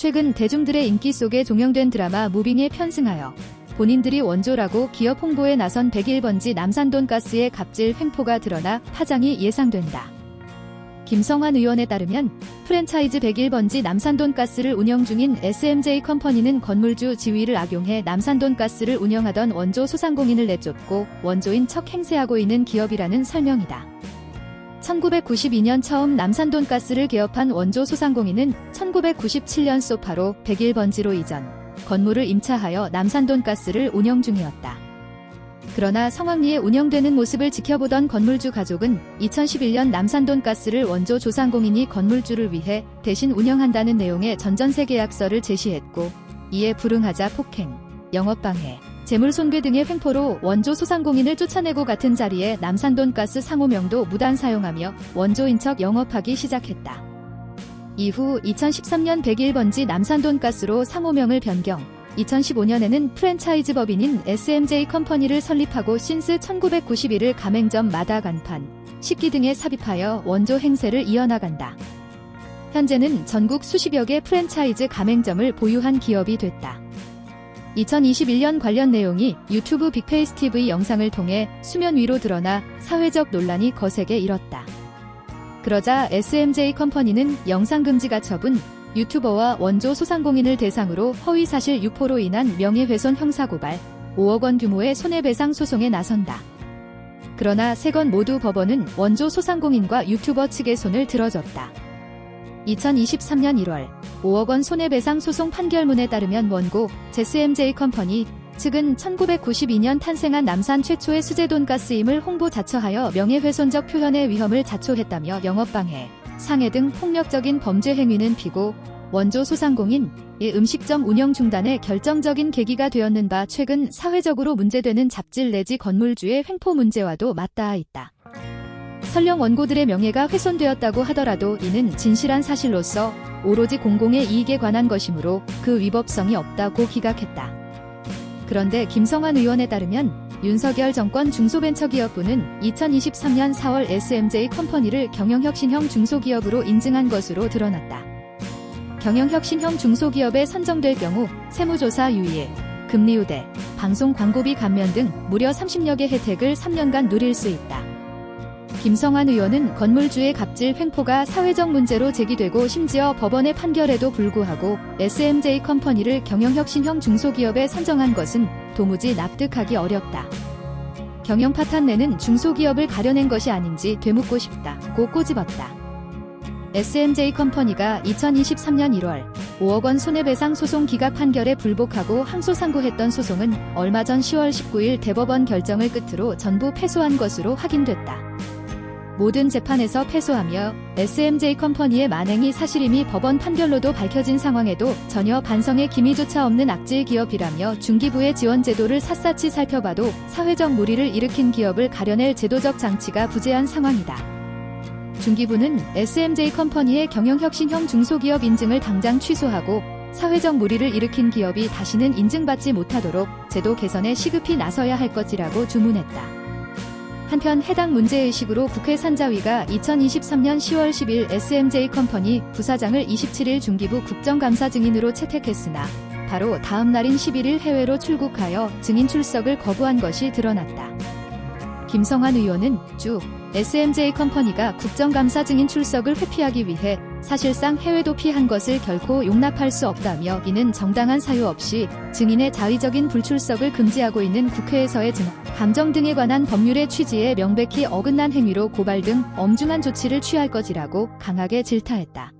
최근 대중들의 인기 속에 종영된 드라마 무빙에 편승하여 본인들이 원조라고 기업 홍보에 나선 101번지 남산돈가스의 갑질 횡포가 드러나 파장이 예상된다. 김성환 의원에 따르면 프랜차이즈 101번지 남산돈가스를 운영 중인 SMJ 컴퍼니는 건물주 지위를 악용해 남산돈가스를 운영하던 원조 소상공인을 내쫓고 원조인 척 행세하고 있는 기업이라는 설명이다. 1992년 처음 남산돈가스를 개업한 원조 소상공인은 1997년 소파로 101번지로 이전, 건물을 임차하여 남산돈가스를 운영 중이었다. 그러나 성황리에 운영되는 모습을 지켜보던 건물주 가족은 2011년 남산돈가스를 원조 조상공인이 건물주를 위해 대신 운영한다는 내용의 전전세 계약서를 제시했고, 이에 불응하자 폭행, 영업방해, 재물손괴 등의 횡포로 원조 소상공인을 쫓아내고 같은 자리에 남산돈가스 상호명도 무단 사용하며 원조인 척 영업하기 시작했다. 이후 2013년 101번지 남산돈가스로 상호명을 변경, 2015년에는 프랜차이즈 법인인 SMJ 컴퍼니를 설립하고 신스 1991을 가맹점 마다 간판, 식기 등에 삽입하여 원조 행세를 이어나간다. 현재는 전국 수십여 개 프랜차이즈 가맹점을 보유한 기업이 됐다. 2021년 관련 내용이 유튜브 빅페이스 TV 영상을 통해 수면 위로 드러나 사회적 논란이 거세게 일었다. 그러자 SMJ 컴퍼니는 영상금지 가처분, 유튜버와 원조 소상공인을 대상으로 허위사실 유포로 인한 명예훼손 형사고발, 5억 원 규모의 손해배상 소송에 나선다. 그러나 세 건 모두 법원은 원조 소상공인과 유튜버 측의 손을 들어줬다. 2023년 1월 5억 원 손해배상 소송 판결문에 따르면 원고 SMJ 컴퍼니 측은 1992년 탄생한 남산 최초의 수제 돈가스임을 홍보 자처하여 명예훼손적 표현의 위험을 자초했다며 영업방해, 상해 등 폭력적인 범죄 행위는 피고, 원조 소상공인의 음식점 운영 중단에 결정적인 계기가 되었는 바 최근 사회적으로 문제되는 잡질 내지 건물주의 횡포 문제와도 맞닿아 있다. 설령 원고들의 명예가 훼손되었다고 하더라도 이는 진실한 사실로서 오로지 공공의 이익에 관한 것이므로 그 위법성이 없다고 기각했다. 그런데 김성환 의원에 따르면 윤석열 정권 중소벤처기업부는 2023년 4월 SMJ 컴퍼니를 경영혁신형 중소기업으로 인증한 것으로 드러났다. 경영혁신형 중소기업에 선정될 경우 세무조사 유예, 금리 우대, 방송 광고비 감면 등 무려 30여 개 혜택을 3년간 누릴 수 있다. 김성환 의원은 건물주의 갑질 횡포가 사회적 문제로 제기되고 심지어 법원의 판결에도 불구하고 SMJ 컴퍼니를 경영혁신형 중소기업에 선정한 것은 도무지 납득하기 어렵다. 경영 파탄 내는 중소기업을 가려낸 것이 아닌지 되묻고 싶다고 꼬집었다. SMJ 컴퍼니가 2023년 1월 5억 원 손해배상 소송 기각 판결에 불복하고 항소상고했던 소송은 얼마 전 10월 19일 대법원 결정을 끝으로 전부 패소한 것으로 확인됐다. 모든 재판에서 패소하며 SMJ 컴퍼니의 만행이 사실임이 법원 판결로도 밝혀진 상황에도 전혀 반성의 기미조차 없는 악질 기업이라며 중기부의 지원 제도를 샅샅이 살펴봐도 사회적 물의를 일으킨 기업을 가려낼 제도적 장치가 부재한 상황이다. 중기부는 SMJ 컴퍼니의 경영혁신형 중소기업 인증을 당장 취소하고 사회적 물의를 일으킨 기업이 다시는 인증받지 못하도록 제도 개선에 시급히 나서야 할 것이라고 주문했다. 한편 해당 문제의식으로 국회 산자위가 2023년 10월 10일 SMJ 컴퍼니 부사장을 27일 중기부 국정감사 증인으로 채택했으나 바로 다음 날인 11일 해외로 출국하여 증인 출석을 거부한 것이 드러났다. 김성환 의원은 SMJ 컴퍼니가 국정감사 증인 출석을 회피하기 위해 사실상 해외 도피한 것을 결코 용납할 수 없다며 이는 정당한 사유 없이 증인의 자의적인 불출석을 금지하고 있는 국회에서의 감정 등에 관한 법률의 취지에 명백히 어긋난 행위로 고발 등 엄중한 조치를 취할 것이라고 강하게 질타했다.